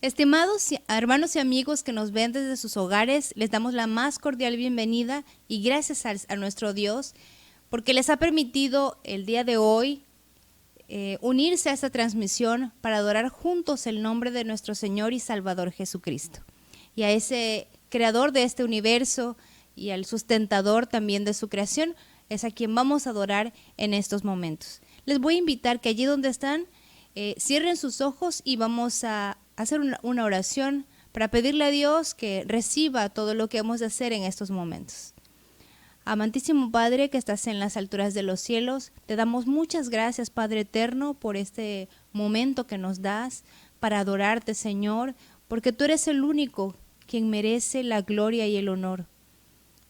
Estimados hermanos y amigos que nos ven desde sus hogares, les damos la más cordial bienvenida y gracias a nuestro Dios porque les ha permitido el día de hoy unirse a esta transmisión para adorar juntos el nombre de nuestro Señor y Salvador Jesucristo. Y a ese creador de este universo y al sustentador también de su creación es a quien vamos a adorar en estos momentos. Les voy a invitar que allí donde están cierren sus ojos y vamos a hacer una oración para pedirle a Dios que reciba todo lo que hemos de hacer en estos momentos. Amantísimo Padre que estás en las alturas de los cielos, te damos muchas gracias, Padre eterno, por este momento que nos das para adorarte, Señor, porque tú eres el único quien merece la gloria y el honor.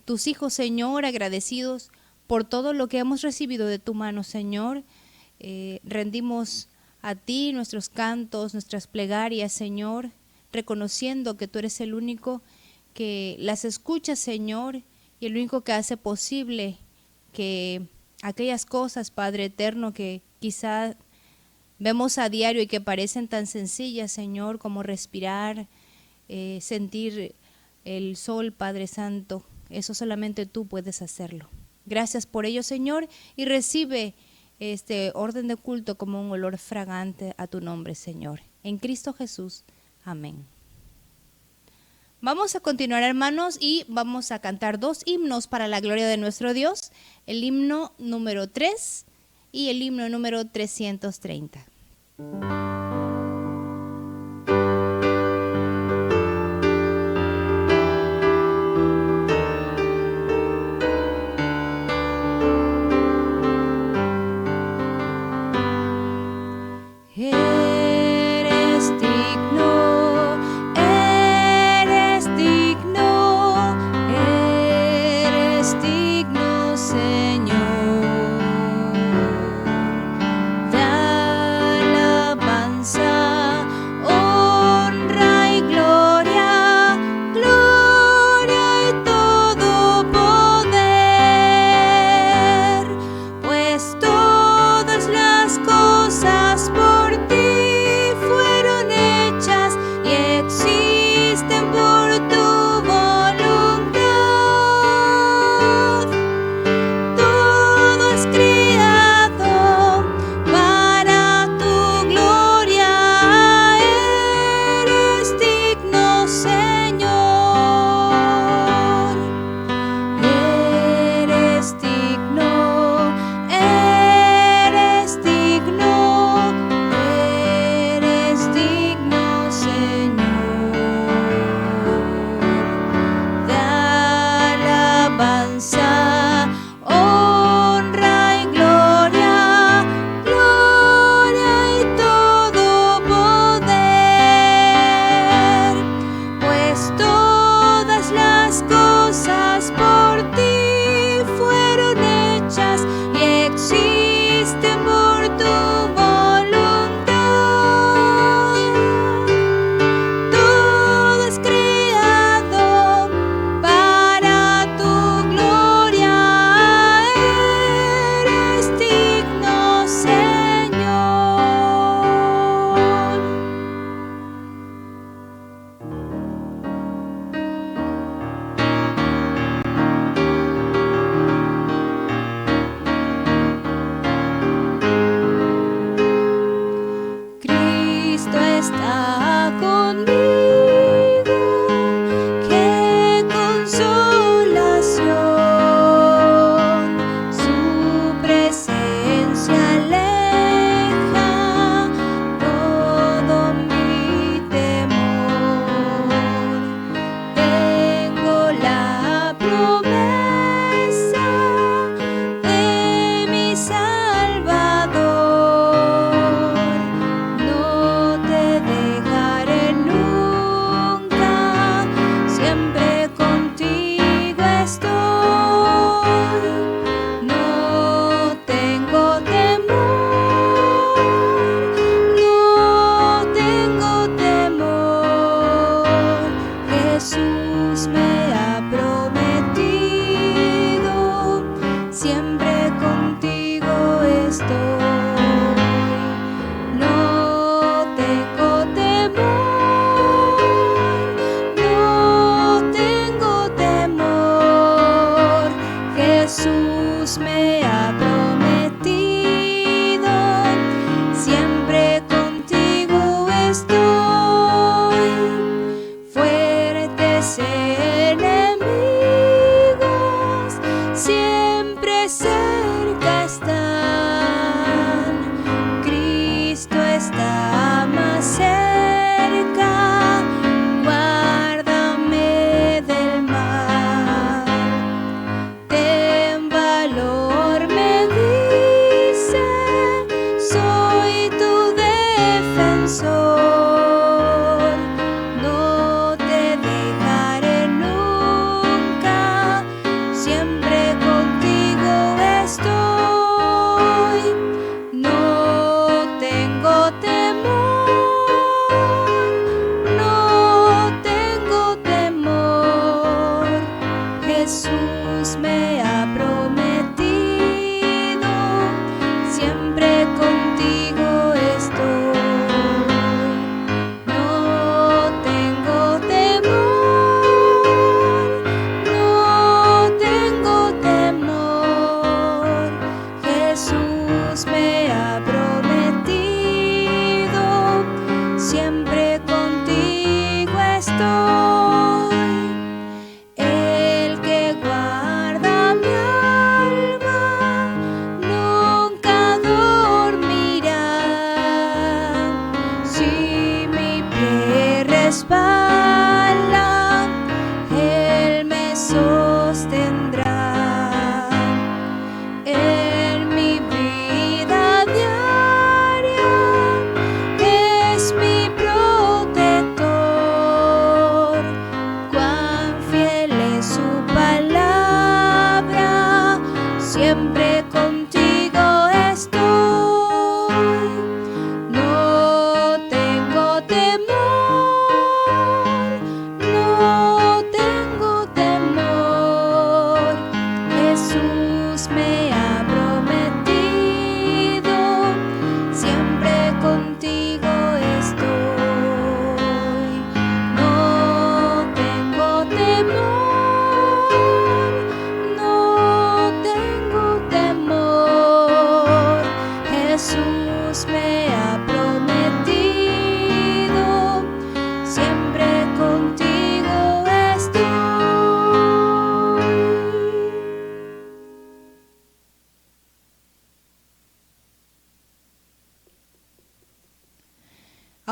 Tus hijos, Señor, agradecidos por todo lo que hemos recibido de tu mano, Señor, rendimos a ti nuestros cantos, nuestras plegarias, Señor, reconociendo que tú eres el único que las escucha, Señor, y el único que hace posible que aquellas cosas, Padre eterno, que quizá vemos a diario y que parecen tan sencillas, Señor, como respirar, sentir el sol, Padre Santo, eso solamente tú puedes hacerlo. Gracias por ello, Señor, y recibe este orden de culto como un olor fragante a tu nombre, Señor. En Cristo Jesús. Amén. Vamos a continuar, hermanos, y vamos a cantar dos himnos para la gloria de nuestro Dios. El himno número 3 y el himno número 330.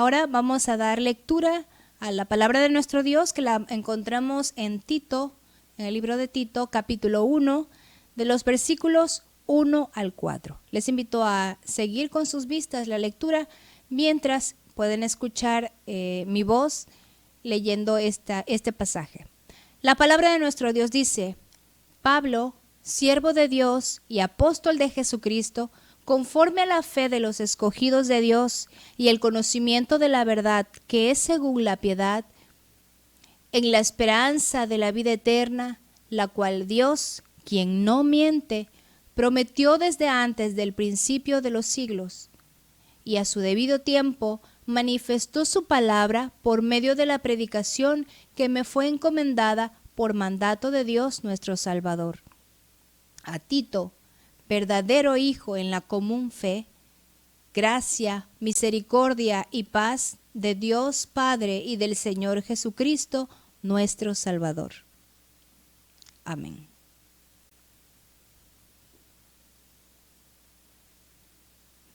Ahora vamos a dar lectura a la palabra de nuestro Dios, que la encontramos en Tito, en el libro de Tito, capítulo 1, de los versículos 1 al 4. Les invito a seguir con sus vistas la lectura mientras pueden escuchar mi voz leyendo este pasaje. La palabra de nuestro Dios dice: Pablo, siervo de Dios y apóstol de Jesucristo, conforme a la fe de los escogidos de Dios y el conocimiento de la verdad que es según la piedad, en la esperanza de la vida eterna, la cual Dios, quien no miente, prometió desde antes del principio de los siglos, y a su debido tiempo manifestó su palabra por medio de la predicación que me fue encomendada por mandato de Dios nuestro Salvador. A Tito, verdadero hijo en la común fe, gracia, misericordia y paz de Dios Padre y del Señor Jesucristo, nuestro Salvador. Amén.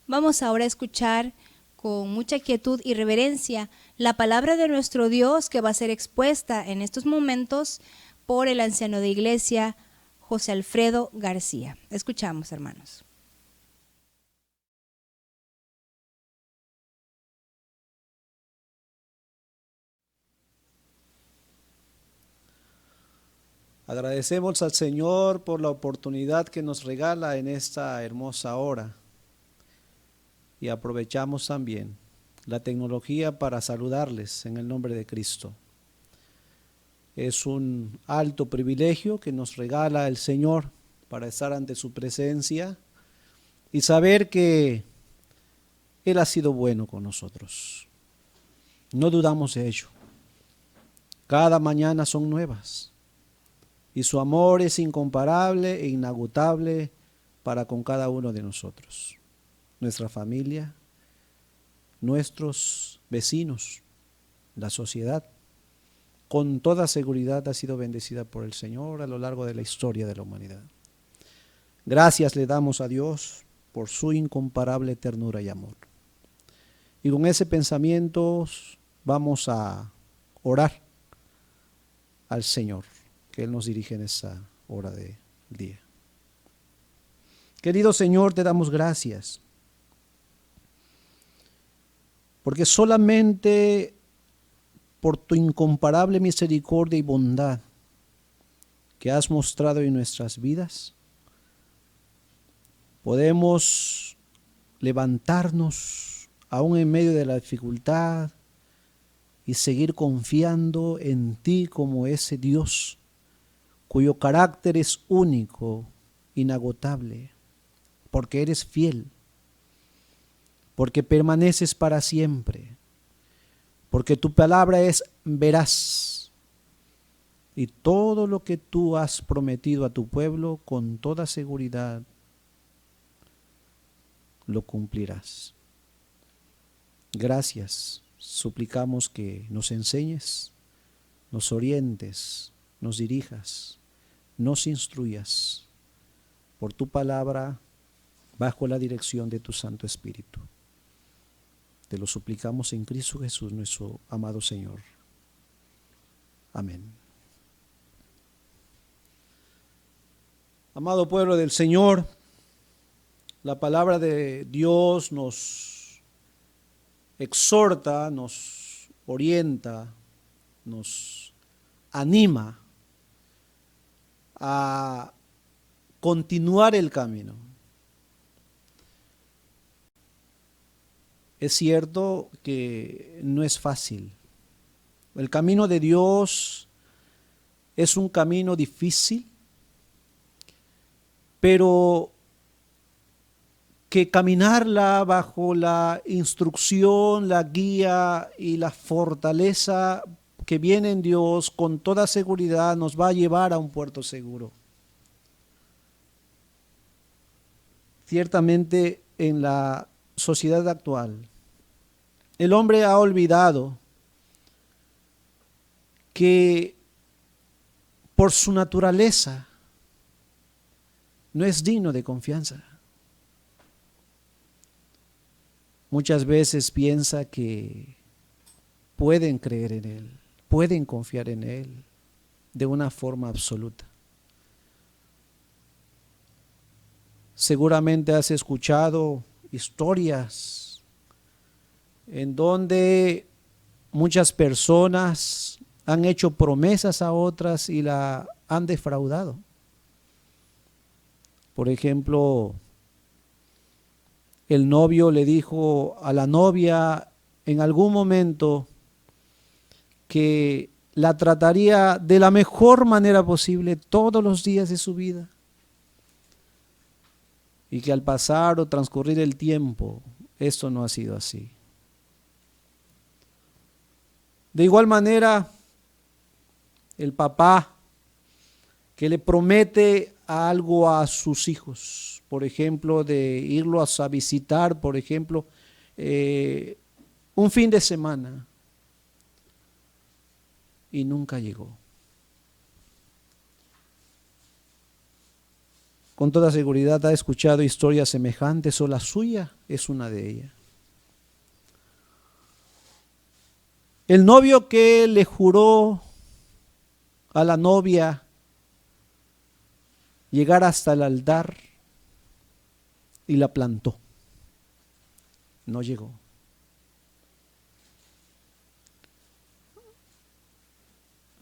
Vamos ahora a escuchar con mucha quietud y reverencia la palabra de nuestro Dios, que va a ser expuesta en estos momentos por el anciano de iglesia, José Alfredo García. Escuchamos, hermanos. Agradecemos al Señor por la oportunidad que nos regala en esta hermosa hora. Y aprovechamos también la tecnología para saludarles en el nombre de Cristo. Es un alto privilegio que nos regala el Señor para estar ante su presencia y saber que Él ha sido bueno con nosotros. No dudamos de ello. Cada mañana son nuevas y su amor es incomparable e inagotable para con cada uno de nosotros, nuestra familia, nuestros vecinos, la sociedad. Con toda seguridad ha sido bendecida por el Señor a lo largo de la historia de la humanidad. Gracias le damos a Dios por su incomparable ternura y amor. Y con ese pensamiento vamos a orar al Señor, que Él nos dirige en esa hora del día. Querido Señor, te damos gracias, porque solamente por tu incomparable misericordia y bondad que has mostrado en nuestras vidas, podemos levantarnos aún en medio de la dificultad y seguir confiando en ti como ese Dios cuyo carácter es único, inagotable, porque eres fiel, porque permaneces para siempre, porque tu palabra es veraz y todo lo que tú has prometido a tu pueblo con toda seguridad lo cumplirás. Gracias, suplicamos que nos enseñes, nos orientes, nos dirijas, nos instruyas por tu palabra bajo la dirección de tu Santo Espíritu. Te lo suplicamos en Cristo Jesús, nuestro amado Señor. Amén. Amado pueblo del Señor, la palabra de Dios nos exhorta, nos orienta, nos anima a continuar el camino. Es cierto que no es fácil. El camino de Dios es un camino difícil, pero que caminarla bajo la instrucción, la guía y la fortaleza que viene en Dios, con toda seguridad nos va a llevar a un puerto seguro. Ciertamente en la sociedad actual, el hombre ha olvidado que por su naturaleza no es digno de confianza. Muchas veces piensa que pueden creer en Él, pueden confiar en Él de una forma absoluta. Seguramente has escuchado historias en donde muchas personas han hecho promesas a otras y la han defraudado. Por ejemplo, el novio le dijo a la novia en algún momento que la trataría de la mejor manera posible todos los días de su vida, y que al pasar o transcurrir el tiempo, esto no ha sido así. De igual manera, el papá que le promete algo a sus hijos, por ejemplo, de irlos a visitar, por ejemplo, un fin de semana, y nunca llegó. Con toda seguridad ha escuchado historias semejantes, o la suya es una de ellas. El novio que le juró a la novia llegar hasta el altar y la plantó, no llegó.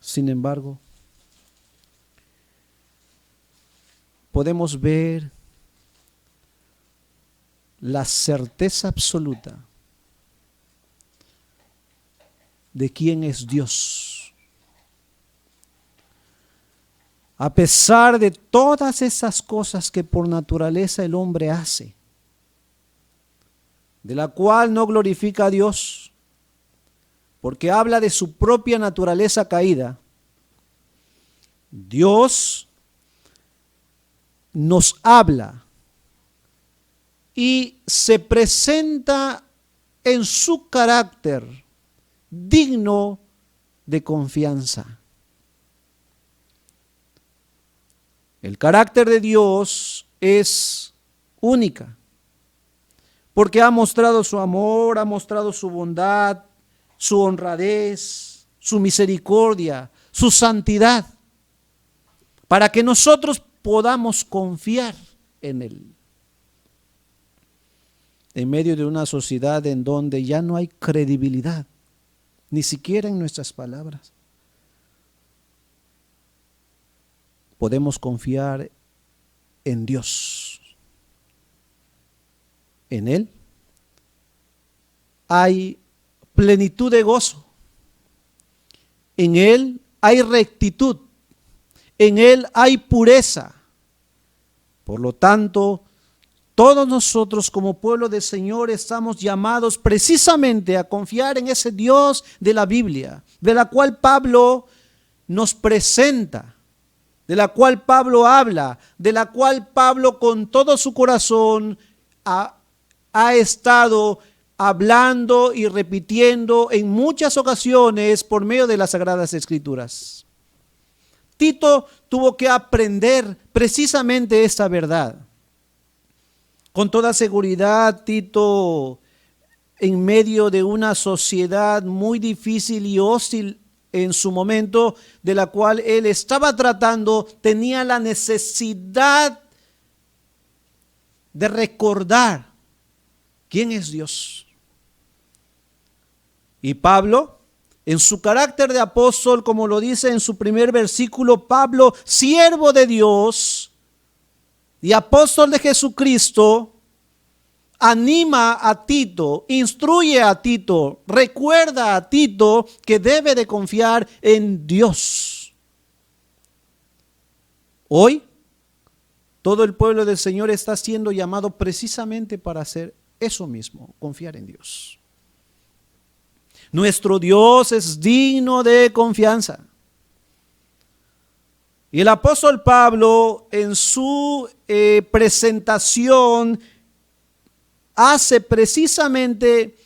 Sin embargo, podemos ver la certeza absoluta de quién es Dios. A pesar de todas esas cosas que por naturaleza el hombre hace, de la cual no glorifica a Dios, porque habla de su propia naturaleza caída, Dios nos habla y se presenta en su carácter digno de confianza. El carácter de Dios es única, porque ha mostrado su amor, ha mostrado su bondad, su honradez, su misericordia, su santidad, para que nosotros podamos confiar en Él. En medio de una sociedad en donde ya no hay credibilidad, ni siquiera en nuestras palabras, podemos confiar en Dios. En Él hay plenitud de gozo, en Él hay rectitud, en Él hay pureza. Por lo tanto, todos nosotros como pueblo del Señor estamos llamados precisamente a confiar en ese Dios de la Biblia, de la cual Pablo nos presenta, de la cual Pablo habla, de la cual Pablo con todo su corazón ha estado hablando y repitiendo en muchas ocasiones por medio de las Sagradas Escrituras. Tito tuvo que aprender precisamente esta verdad. Con toda seguridad, Tito, en medio de una sociedad muy difícil y hostil en su momento, de la cual él estaba tratando, tenía la necesidad de recordar quién es Dios. Y Pablo, en su carácter de apóstol, como lo dice en su primer versículo, Pablo, siervo de Dios y apóstol de Jesucristo, anima a Tito, instruye a Tito, recuerda a Tito que debe de confiar en Dios. Hoy, todo el pueblo del Señor está siendo llamado precisamente para hacer eso mismo, confiar en Dios. Nuestro Dios es digno de confianza. Y el apóstol Pablo en su presentación hace precisamente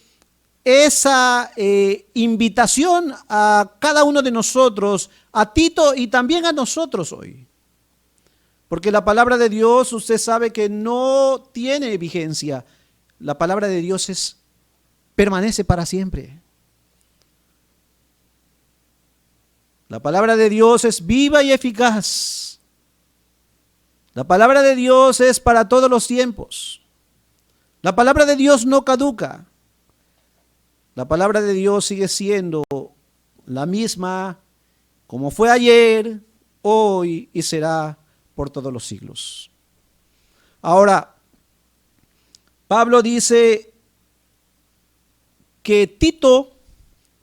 esa invitación a cada uno de nosotros, a Tito y también a nosotros hoy. Porque la palabra de Dios, usted sabe que no tiene vigencia. La palabra de Dios permanece para siempre. La palabra de Dios es viva y eficaz. La palabra de Dios es para todos los tiempos. La palabra de Dios no caduca. La palabra de Dios sigue siendo la misma como fue ayer, hoy y será por todos los siglos. Ahora, Pablo dice que Tito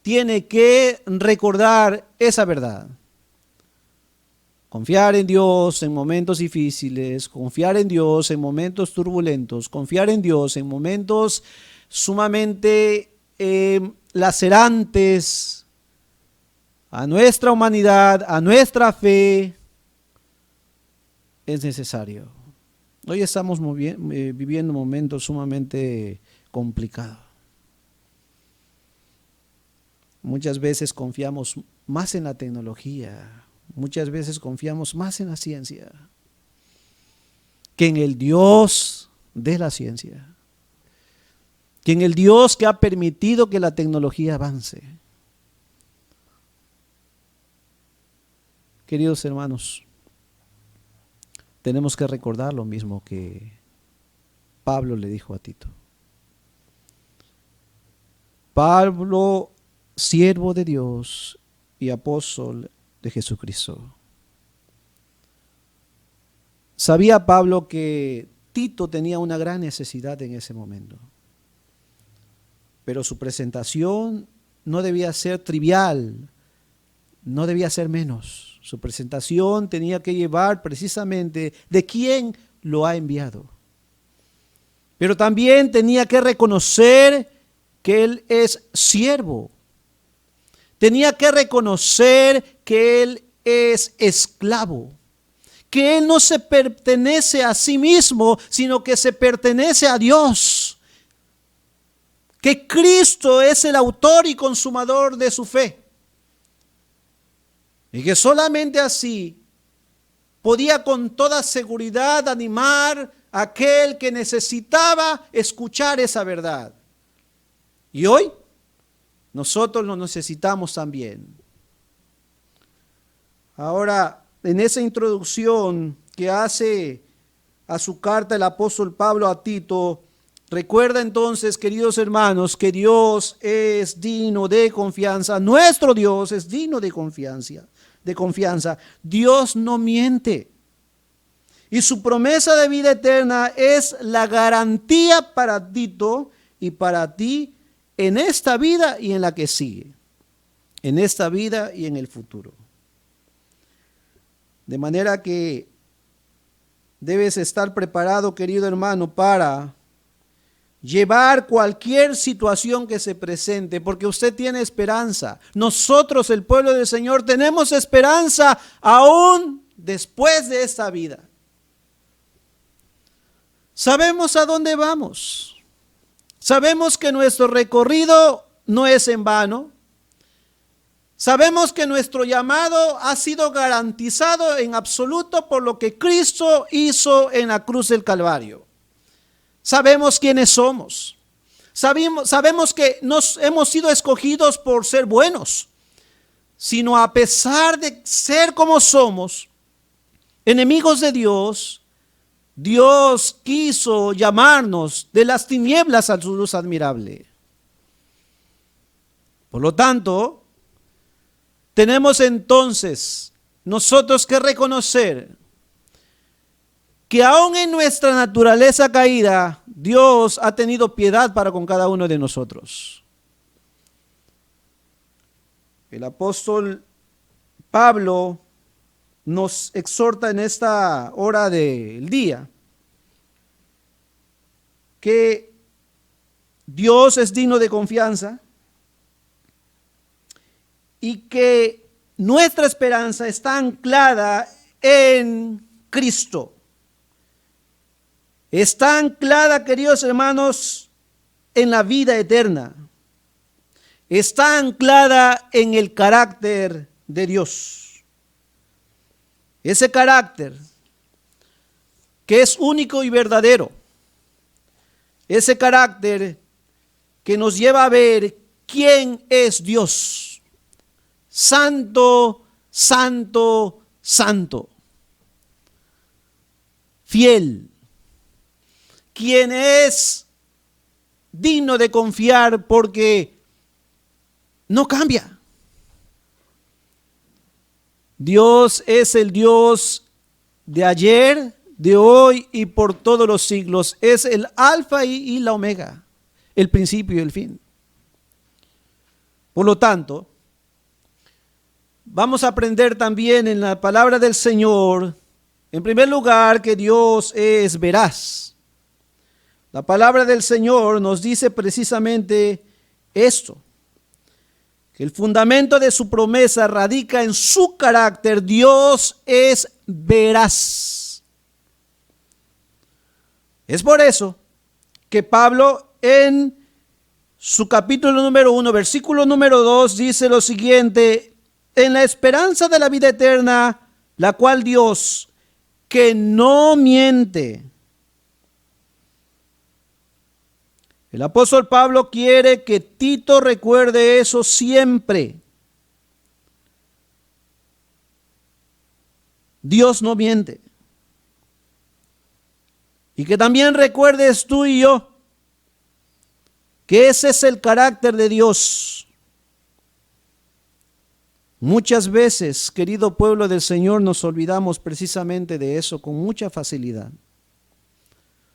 tiene que recordar esa verdad. Confiar en Dios en momentos difíciles, confiar en Dios en momentos turbulentos, confiar en Dios en momentos sumamente lacerantes a nuestra humanidad, a nuestra fe, es necesario. Hoy estamos viviendo momentos sumamente complicados. Muchas veces confiamos más en la tecnología, muchas veces confiamos más en la ciencia que en el Dios de la ciencia, que en el Dios que ha permitido que la tecnología avance. Queridos hermanos, tenemos que recordar lo mismo que Pablo le dijo a Tito. Pablo, siervo de Dios y apóstol de Jesucristo. Sabía Pablo que Tito tenía una gran necesidad en ese momento, pero su presentación no debía ser trivial, no debía ser menos. Su presentación tenía que llevar precisamente de quién lo ha enviado. Pero también tenía que reconocer que él es siervo. Tenía que reconocer que él es esclavo. Que él no se pertenece a sí mismo, sino que se pertenece a Dios. Que Cristo es el autor y consumador de su fe. Y que solamente así podía con toda seguridad animar a aquel que necesitaba escuchar esa verdad. Y hoy nosotros lo necesitamos también. Ahora, en esa introducción que hace a su carta el apóstol Pablo a Tito, recuerda entonces, queridos hermanos, que Dios es digno de confianza. Nuestro Dios es digno de confianza. Dios no miente. Y su promesa de vida eterna es la garantía para Tito y para ti en esta vida y en la que sigue. En esta vida y en el futuro. De manera que debes estar preparado, querido hermano, para llevar cualquier situación que se presente, porque usted tiene esperanza. Nosotros, el pueblo del Señor, tenemos esperanza aún después de esta vida. Sabemos a dónde vamos. Sabemos que nuestro recorrido no es en vano. Sabemos que nuestro llamado ha sido garantizado en absoluto por lo que Cristo hizo en la cruz del Calvario. Sabemos quiénes somos. Sabemos que nos hemos sido escogidos por ser buenos, sino a pesar de ser como somos, enemigos de Dios, Dios quiso llamarnos de las tinieblas a su luz admirable. Por lo tanto, tenemos entonces nosotros que reconocer que aún en nuestra naturaleza caída, Dios ha tenido piedad para con cada uno de nosotros. El apóstol Pablo nos exhorta en esta hora del día que Dios es digno de confianza y que nuestra esperanza está anclada en Cristo. Está anclada, queridos hermanos, en la vida eterna. Está anclada en el carácter de Dios. Ese carácter que es único y verdadero. Ese carácter que nos lleva a ver quién es Dios. Santo, santo, santo, fiel, quien es digno de confiar porque no cambia. Dios es el Dios de ayer, de hoy y por todos los siglos. Es el alfa y la omega, el principio y el fin. Por lo tanto, vamos a aprender también en la palabra del Señor, en primer lugar, que Dios es veraz. La palabra del Señor nos dice precisamente esto, que el fundamento de su promesa radica en su carácter. Dios es veraz. Es por eso que Pablo en su capítulo número 1, versículo número 2 dice lo siguiente: en la esperanza de la vida eterna, la cual Dios, que no miente. El apóstol Pablo quiere que Tito recuerde eso siempre. Dios no miente. Y que también recuerdes tú y yo que ese es el carácter de Dios. Muchas veces, querido pueblo del Señor, nos olvidamos precisamente de eso con mucha facilidad.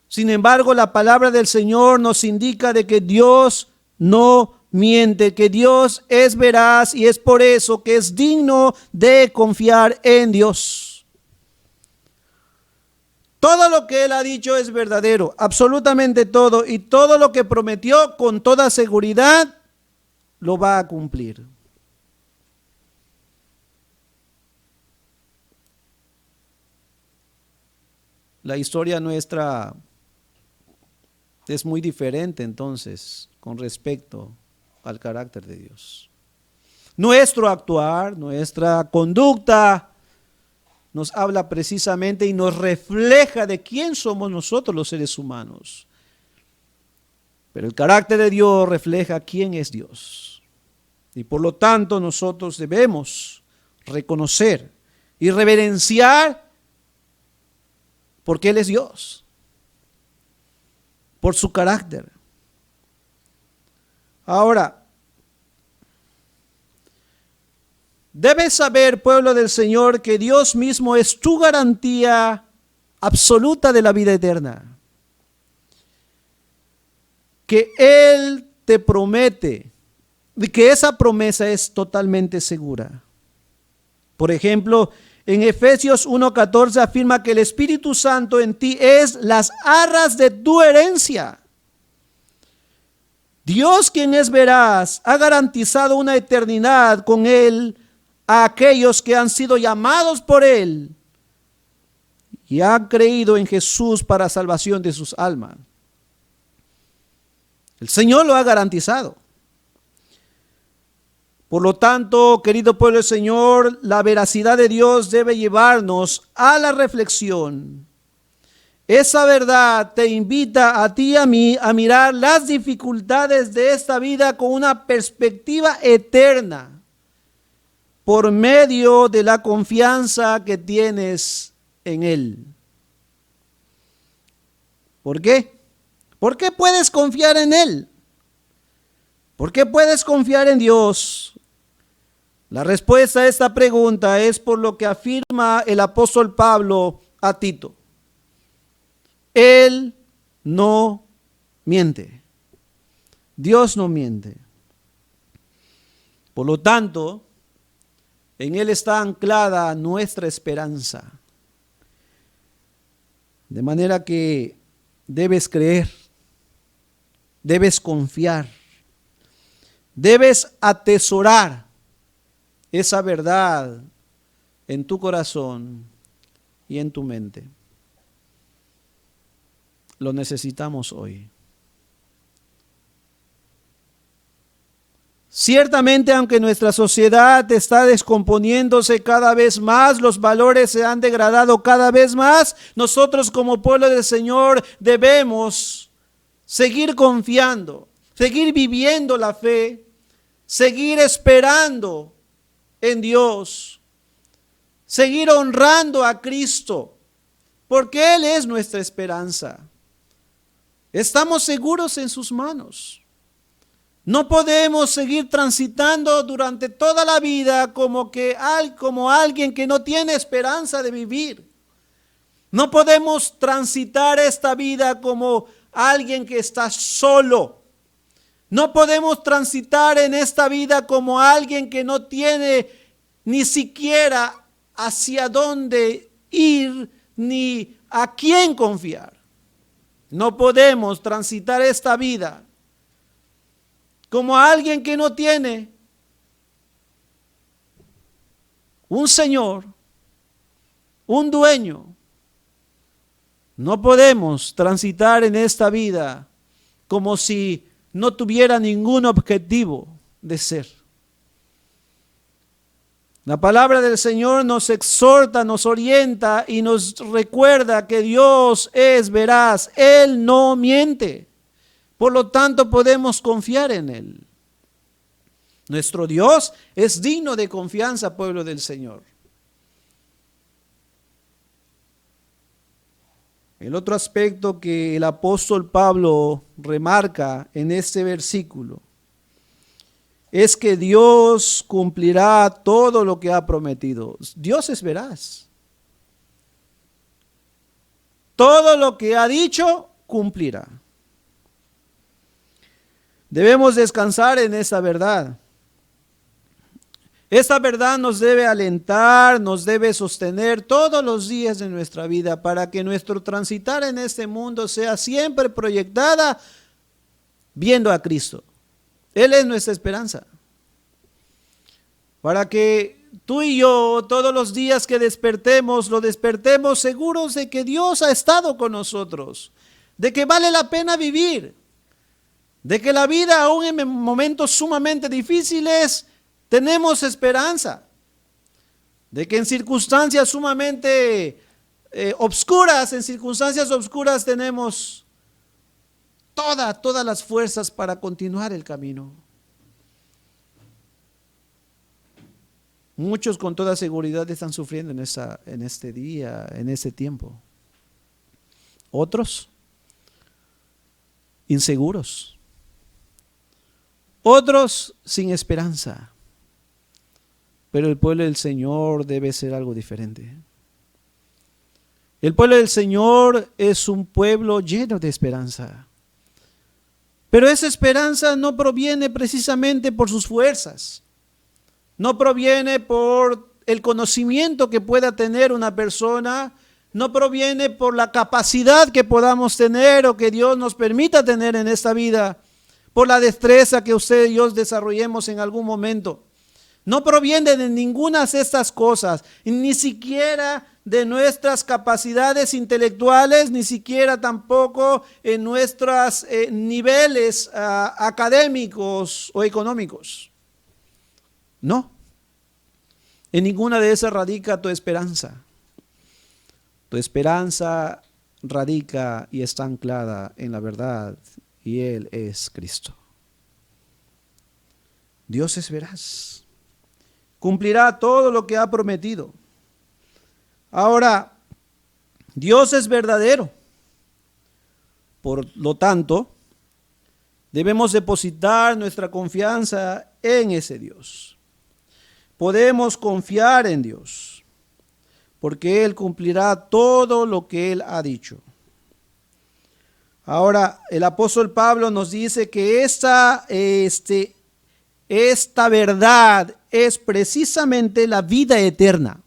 Sin embargo, la palabra del Señor nos indica de que Dios no miente, que Dios es veraz, y es por eso que es digno de confiar en Dios. Todo lo que Él ha dicho es verdadero, absolutamente todo, y todo lo que prometió con toda seguridad lo va a cumplir. La historia nuestra es muy diferente entonces con respecto al carácter de Dios. Nuestro actuar, nuestra conducta nos habla precisamente y nos refleja de quién somos nosotros los seres humanos. Pero el carácter de Dios refleja quién es Dios. Y por lo tanto nosotros debemos reconocer y reverenciar porque Él es Dios, por su carácter. Ahora, debes saber, pueblo del Señor, que Dios mismo es tu garantía absoluta de la vida eterna. Que Él te promete, y que esa promesa es totalmente segura. Por ejemplo, en Efesios 1:14 afirma que el Espíritu Santo en ti es las arras de tu herencia. Dios, quien es veraz, ha garantizado una eternidad con Él a aquellos que han sido llamados por Él y han creído en Jesús para salvación de sus almas. El Señor lo ha garantizado. Por lo tanto, querido pueblo del Señor, la veracidad de Dios debe llevarnos a la reflexión. Esa verdad te invita a ti y a mí a mirar las dificultades de esta vida con una perspectiva eterna, por medio de la confianza que tienes en Él. ¿Por qué? ¿Por qué puedes confiar en Él? ¿Por qué puedes confiar en Dios? La respuesta a esta pregunta es por lo que afirma el apóstol Pablo a Tito. Él no miente. Dios no miente. Por lo tanto, en Él está anclada nuestra esperanza. De manera que debes creer, debes confiar, debes atesorar esa verdad en tu corazón y en tu mente. Lo necesitamos hoy. Ciertamente, aunque nuestra sociedad está descomponiéndose cada vez más, los valores se han degradado cada vez más, nosotros como pueblo del Señor debemos seguir confiando, seguir viviendo la fe, seguir esperando en Dios, seguir honrando a Cristo, porque Él es nuestra esperanza. Estamos seguros en sus manos. No podemos seguir transitando durante toda la vida como alguien que no tiene esperanza de vivir. No podemos transitar esta vida como alguien que está solo. No podemos transitar en esta vida como alguien que no tiene ni siquiera hacia dónde ir ni a quién confiar. No podemos transitar esta vida como alguien que no tiene un Señor, un dueño. No podemos transitar en esta vida como si no tuviera ningún objetivo de ser. La palabra del Señor nos exhorta, nos orienta y nos recuerda que Dios es veraz, Él no miente. Por lo tanto, podemos confiar en Él. Nuestro Dios es digno de confianza, pueblo del Señor. El otro aspecto que el apóstol Pablo remarca en este versículo es que Dios cumplirá todo lo que ha prometido. Dios es veraz. Todo lo que ha dicho, cumplirá. Debemos descansar en esa verdad. Esta verdad nos debe alentar, nos debe sostener todos los días de nuestra vida para que nuestro transitar en este mundo sea siempre proyectada viendo a Cristo. Él es nuestra esperanza. Para que tú y yo todos los días que despertemos, lo despertemos seguros de que Dios ha estado con nosotros, de que vale la pena vivir, de que la vida aún en momentos sumamente difíciles tenemos esperanza, de que en circunstancias sumamente obscuras, tenemos todas las fuerzas para continuar el camino. Muchos con toda seguridad están sufriendo en este día, en este tiempo. Otros inseguros. Otros sin esperanza. Pero el pueblo del Señor debe ser algo diferente. El pueblo del Señor es un pueblo lleno de esperanza. Pero esa esperanza no proviene precisamente por sus fuerzas. No proviene por el conocimiento que pueda tener una persona. No proviene por la capacidad que podamos tener o que Dios nos permita tener en esta vida. Por la destreza que usted y yo desarrollemos en algún momento. No proviene de ninguna de estas cosas, ni siquiera de nuestras capacidades intelectuales, ni siquiera tampoco en nuestros niveles académicos o económicos. No, en ninguna de esas radica tu esperanza. Tu esperanza radica y está anclada en la verdad, y Él es Cristo. Dios es veraz. Cumplirá todo lo que ha prometido. Ahora, Dios es verdadero. Por lo tanto, debemos depositar nuestra confianza en ese Dios. Podemos confiar en Dios, porque Él cumplirá todo lo que Él ha dicho. Ahora, el apóstol Pablo nos dice que esta verdad es precisamente la vida eterna.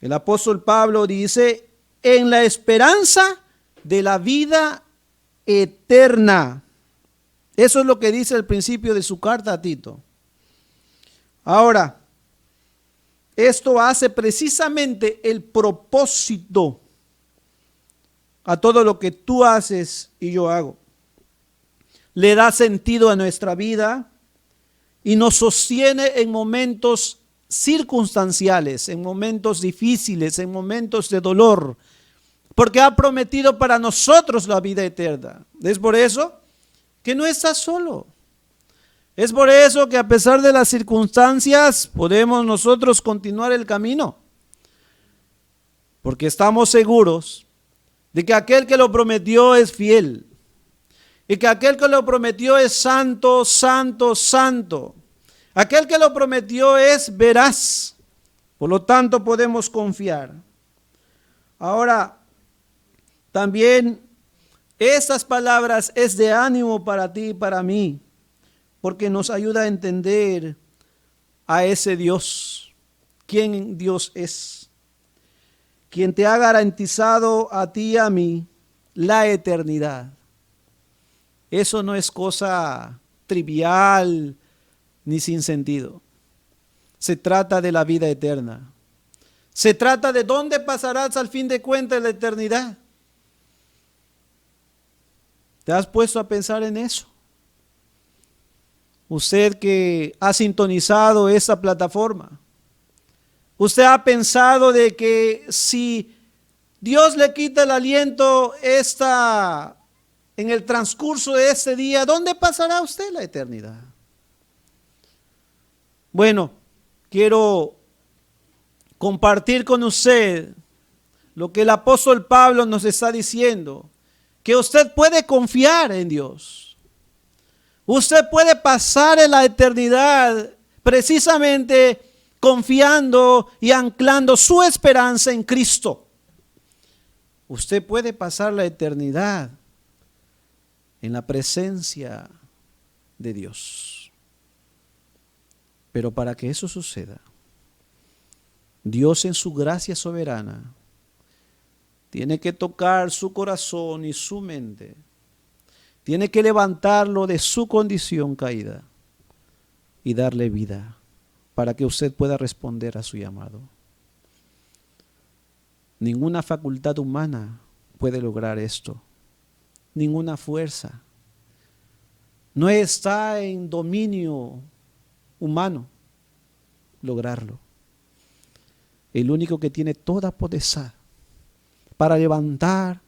El apóstol Pablo dice, en la esperanza de la vida eterna. Eso es lo que dice al principio de su carta a Tito. Ahora, esto hace precisamente el propósito a todo lo que tú haces y yo hago. Le da sentido a nuestra vida y nos sostiene en momentos circunstanciales, en momentos difíciles, en momentos de dolor, porque ha prometido para nosotros la vida eterna. Es por eso que no estás solo. Es por eso que a pesar de las circunstancias podemos nosotros continuar el camino, porque estamos seguros de que aquel que lo prometió es fiel y que aquel que lo prometió es santo, santo, santo. Aquel que lo prometió es veraz, por lo tanto podemos confiar. Ahora, también estas palabras es de ánimo para ti y para mí, porque nos ayuda a entender a ese Dios, quién Dios es, quien te ha garantizado a ti y a mí la eternidad. Eso no es cosa trivial ni sin sentido. Se trata de la vida eterna. Se trata de dónde pasarás al fin de cuentas la eternidad. ¿Te has puesto a pensar en eso? Usted que ha sintonizado esa plataforma, usted ha pensado de que si Dios le quita el aliento en el transcurso de este día, ¿dónde pasará usted la eternidad? Bueno, quiero compartir con usted lo que el apóstol Pablo nos está diciendo, que usted puede confiar en Dios. Usted puede pasar en la eternidad precisamente confiando y anclando su esperanza en Cristo. Usted puede pasar la eternidad en la presencia de Dios. Pero para que eso suceda, Dios en su gracia soberana tiene que tocar su corazón y su mente. Tiene que levantarlo de su condición caída y darle vida para que usted pueda responder a su llamado. Ninguna facultad humana puede lograr esto. Ninguna fuerza. No está en dominio humano lograrlo. El único que tiene toda potestad para levantar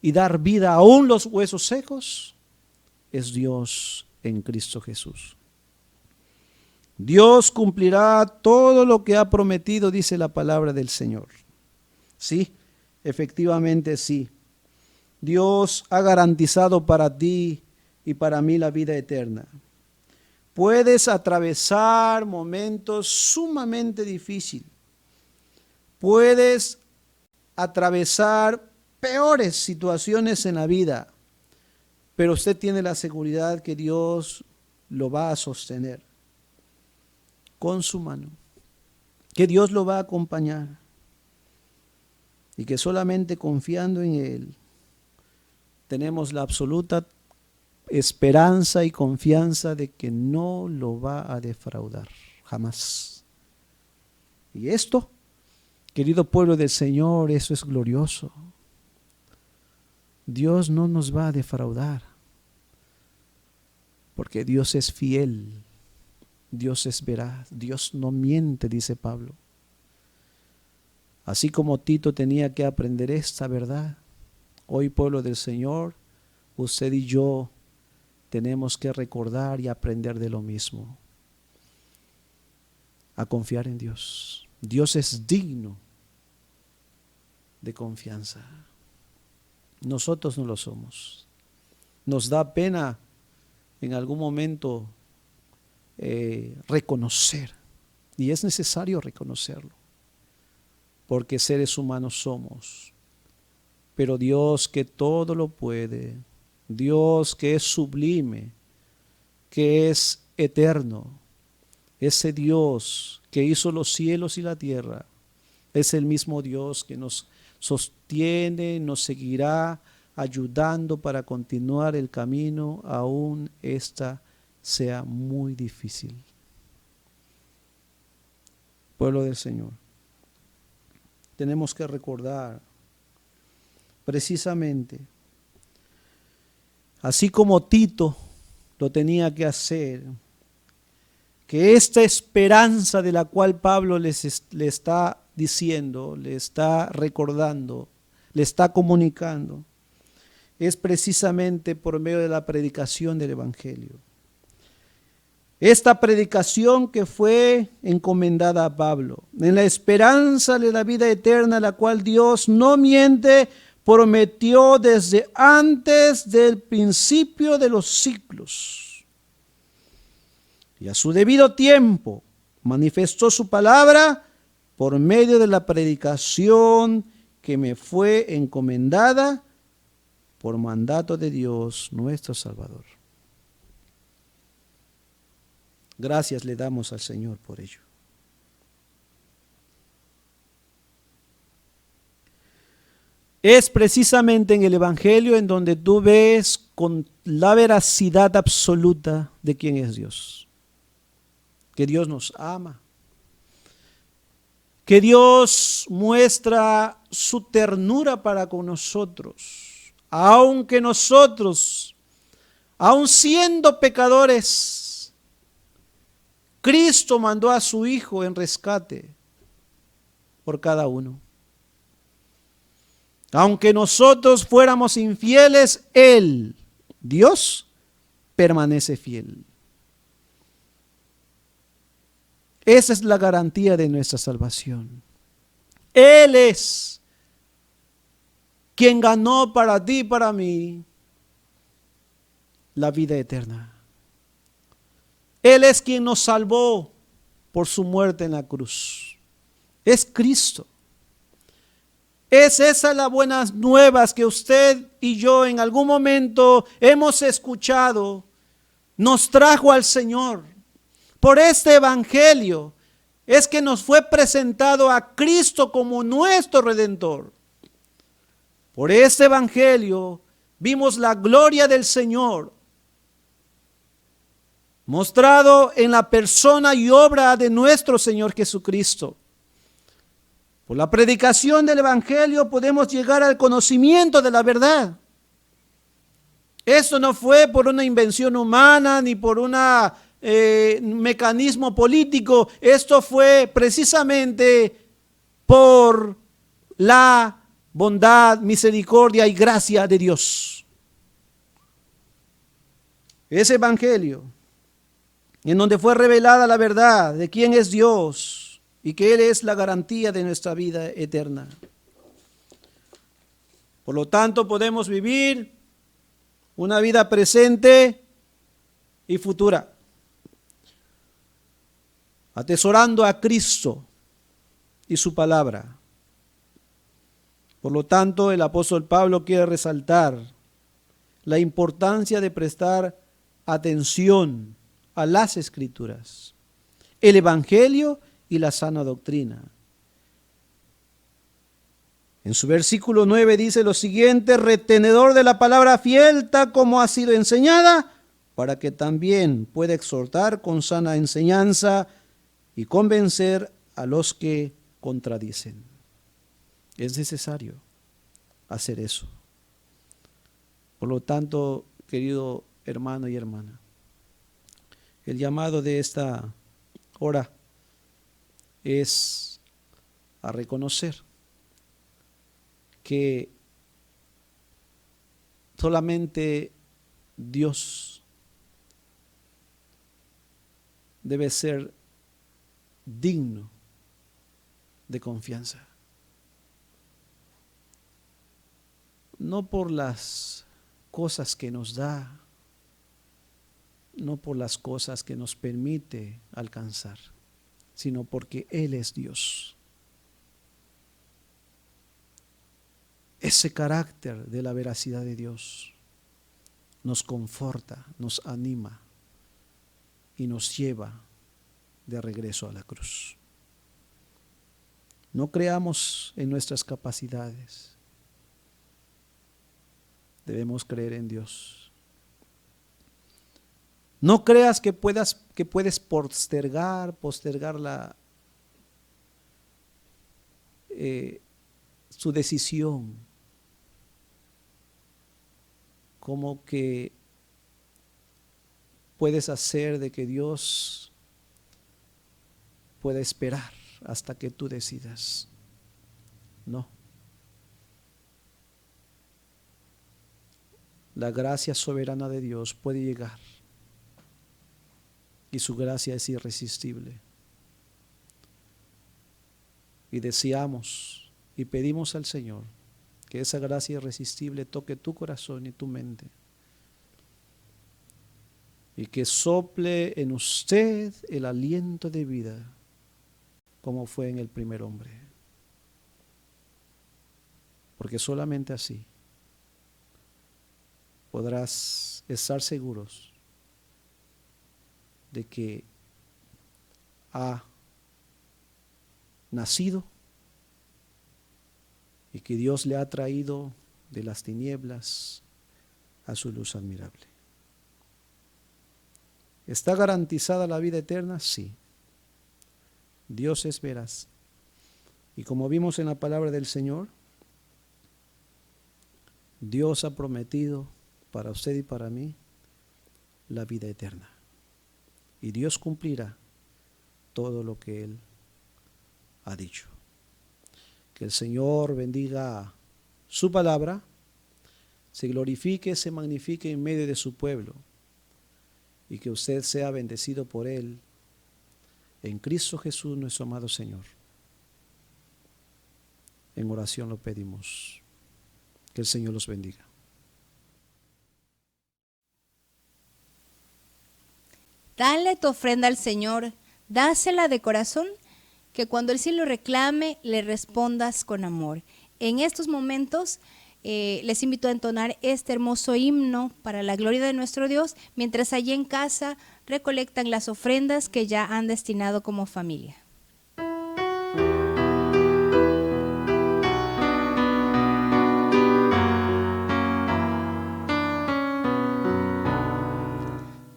y dar vida aún los huesos secos es Dios en Cristo Jesús. Dios cumplirá todo lo que ha prometido, dice la palabra del Señor. Sí, efectivamente sí. Dios ha garantizado para ti y para mí la vida eterna. Puedes atravesar momentos sumamente difíciles. Puedes atravesar peores situaciones en la vida, pero usted tiene la seguridad que Dios lo va a sostener con su mano, que Dios lo va a acompañar y que solamente confiando en Él tenemos la absoluta esperanza y confianza de que no lo va a defraudar, jamás. Y esto, querido pueblo del Señor, eso es glorioso. Dios no nos va a defraudar, porque Dios es fiel, Dios es veraz, Dios no miente, dice Pablo. Así como Tito tenía que aprender esta verdad, hoy pueblo del Señor, usted y yo tenemos que recordar y aprender de lo mismo, a confiar en Dios. Dios es digno de confianza. Nosotros no lo somos. Nos da pena en algún momento reconocer, y es necesario reconocerlo, porque seres humanos somos. Pero Dios que todo lo puede, Dios que es sublime, que es eterno, ese Dios que hizo los cielos y la tierra, es el mismo Dios que nos sostiene, nos seguirá ayudando para continuar el camino, aún esta sea muy difícil. Pueblo del Señor, tenemos que recordar precisamente, así como Tito lo tenía que hacer, que esta esperanza de la cual Pablo le está diciendo, le está recordando, le está comunicando, es precisamente por medio de la predicación del Evangelio. esta predicación que fue encomendada a Pablo, en la esperanza de la vida eterna, la cual Dios no miente, prometió desde antes del principio de los siglos. Y a su debido tiempo manifestó su palabra por medio de la predicación que me fue encomendada por mandato de Dios nuestro Salvador. Gracias le damos al Señor por ello. Es precisamente en el Evangelio en donde tú ves con la veracidad absoluta de quién es Dios. Que Dios nos ama. Que Dios muestra su ternura para con nosotros. Aunque nosotros, aun siendo pecadores, Cristo mandó a su Hijo en rescate por cada uno. Aunque nosotros fuéramos infieles, Él, Dios, permanece fiel. Esa es la garantía de nuestra salvación. Él es quien ganó para ti y para mí la vida eterna. Él es quien nos salvó por su muerte en la cruz. Es Cristo. Es esa las buenas nuevas que usted y yo en algún momento hemos escuchado. Nos trajo al Señor. Por este evangelio es que nos fue presentado a Cristo como nuestro Redentor. Por este evangelio vimos la gloria del Señor mostrado en la persona y obra de nuestro Señor Jesucristo. Por la predicación del evangelio podemos llegar al conocimiento de la verdad. Esto no fue por una invención humana ni por un mecanismo político. Esto fue precisamente por la bondad, misericordia y gracia de Dios. Ese evangelio en donde fue revelada la verdad de quién es Dios y que Él es la garantía de nuestra vida eterna. Por lo tanto, podemos vivir una vida presente y futura, atesorando a Cristo y su palabra. Por lo tanto, el apóstol Pablo quiere resaltar la importancia de prestar atención a las Escrituras, el Evangelio y la sana doctrina. En su versículo 9 dice lo siguiente: retenedor de la palabra fiel, tal como ha sido enseñada, para que también pueda exhortar con sana enseñanza y convencer a los que contradicen. Es necesario hacer eso. Por lo tanto, querido hermano y hermana, el llamado de esta hora es a reconocer que solamente Dios debe ser digno de confianza. No por las cosas que nos da, no por las cosas que nos permite alcanzar, sino porque Él es Dios. Ese carácter de la veracidad de Dios nos conforta, nos anima y nos lleva de regreso a la cruz. No creamos en nuestras capacidades. Debemos creer en Dios. No creas que puedes postergar su decisión, como que puedes hacer de que Dios pueda esperar hasta que tú decidas. No. La gracia soberana de Dios puede llegar y su gracia es irresistible. Y deseamos y pedimos al Señor que esa gracia irresistible toque tu corazón y tu mente, y que sople en usted el aliento de vida, como fue en el primer hombre. Porque solamente así podrás estar seguros de que ha nacido y que Dios le ha traído de las tinieblas a su luz admirable. ¿Está garantizada la vida eterna? Sí. Dios es veraz. Y como vimos en la palabra del Señor, Dios ha prometido para usted y para mí la vida eterna. Y Dios cumplirá todo lo que Él ha dicho. Que el Señor bendiga su palabra, se glorifique, se magnifique en medio de su pueblo, y que usted sea bendecido por Él en Cristo Jesús, nuestro amado Señor. En oración lo pedimos. Que el Señor los bendiga. Dale tu ofrenda al Señor, dásela de corazón, que cuando el cielo reclame, le respondas con amor. En estos momentos les invito a entonar este hermoso himno para la gloria de nuestro Dios, mientras allí en casa recolectan las ofrendas que ya han destinado como familia.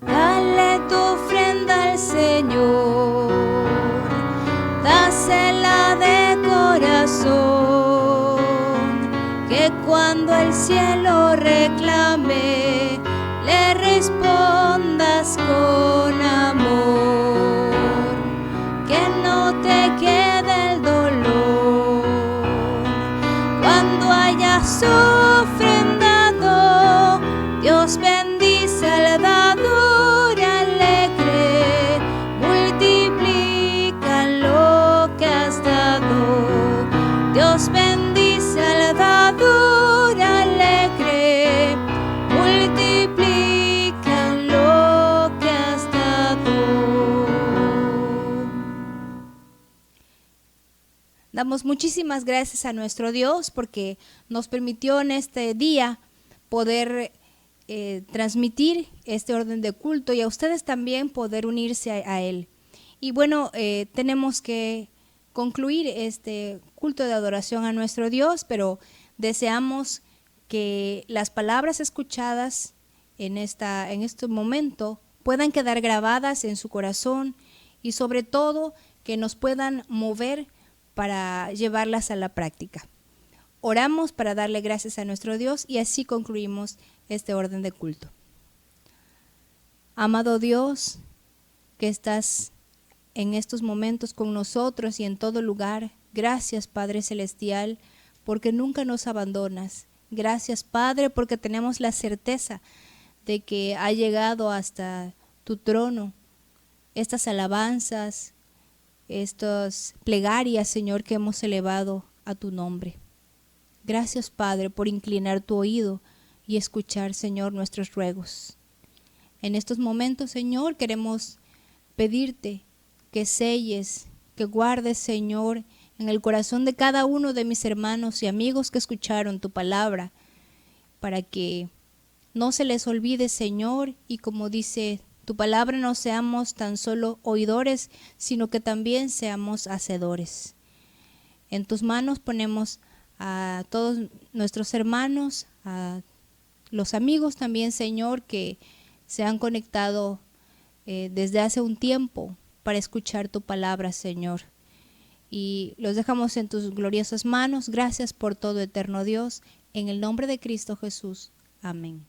Dale tu ofrenda al Señor, dásela de corazón, que cuando el cielo reclame, le respondas con amor, que no te quede el dolor. Cuando hayas ofrendado, Dios bendice al dador alegre, multiplica lo que has dado. Dios bendice al dador alegre, multiplica lo que has dado. Damos muchísimas gracias a nuestro Dios porque nos permitió en este día poder transmitir este orden de culto, y a ustedes también poder unirse a él. Y bueno, tenemos que concluir este culto de adoración a nuestro Dios, pero deseamos que las palabras escuchadas en este momento puedan quedar grabadas en su corazón, y sobre todo que nos puedan mover para llevarlas a la práctica. Oramos para darle gracias a nuestro Dios y así concluimos este orden de culto. Amado Dios, que estás en estos momentos con nosotros y en todo lugar, gracias Padre Celestial, porque nunca nos abandonas. Gracias Padre, porque tenemos la certeza de que ha llegado hasta tu trono estas alabanzas, estas plegarias, Señor, que hemos elevado a tu nombre. Gracias, Padre, por inclinar tu oído y escuchar, Señor, nuestros ruegos. En estos momentos, Señor, queremos pedirte que selles, que guardes, Señor, en el corazón de cada uno de mis hermanos y amigos que escucharon tu palabra, para que no se les olvide, Señor, y como dice tu palabra, no seamos tan solo oidores, sino que también seamos hacedores. En tus manos ponemos a todos nuestros hermanos, a los amigos también, Señor, que se han conectado desde hace un tiempo para escuchar tu palabra, Señor. Y los dejamos en tus gloriosas manos. Gracias por todo, eterno Dios. En el nombre de Cristo Jesús. Amén.